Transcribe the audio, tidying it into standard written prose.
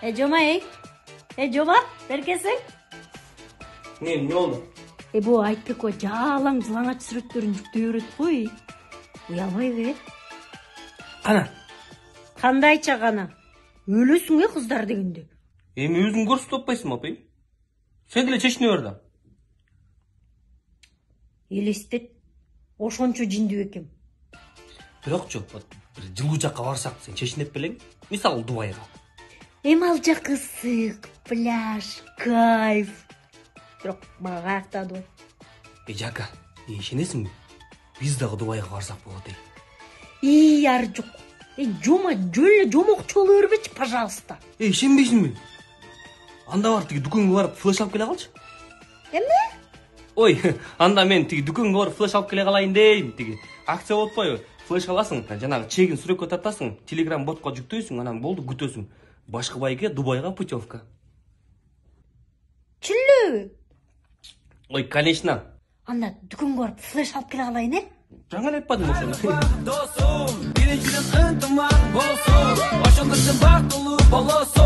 Жoma Жoma, беркесиң? Ne oldu? Бу Айтбек жалаң жылаңач сүрөттөрүн жүктөй берет кой. Уялбайбы? Ana. Кандайча гана? Өлөсүң кыздар дегенде. Эми өзүң көрсөтүп атпайсың апай? Сен деле чечине бер да. Элестет. Ошончо жиндүү экем. Бирокчу, бир жылуу жакка барсак сен чечинеп белең. Мисалы Дубайга. Эми ал жакы ысык, пляж, кайф. Бирок мага каяктады. Жака, ишенесиңби? Биз дагы Дубайга барсак болот эй. Ар жок. Жома жөлө жомокчу боло бербечи, пожалуйста. Ишенбейсиңби? Анда бар тиги дүкөнгө барып флеш алып келе калчы. Эмне? Ой, анда мен тиги дүкөнгө барып флеш алып келе калайын дейм. Тиги акция болуп атпайбы? Флеш аласың, жанагы чегин сүрөккө тартасың, Telegram ботко жүктөйсүң, анан болду, күтөсүң. Башкыбайга Дубайга путевка. Чүллү? Ой, конечно. Анда дүкөнгө барып флеш алып келе калайын, Жаңа эле айтпадым ошону. Dostum, birincinin ıntımar bolsun. Başındasın bak dolu bolosun.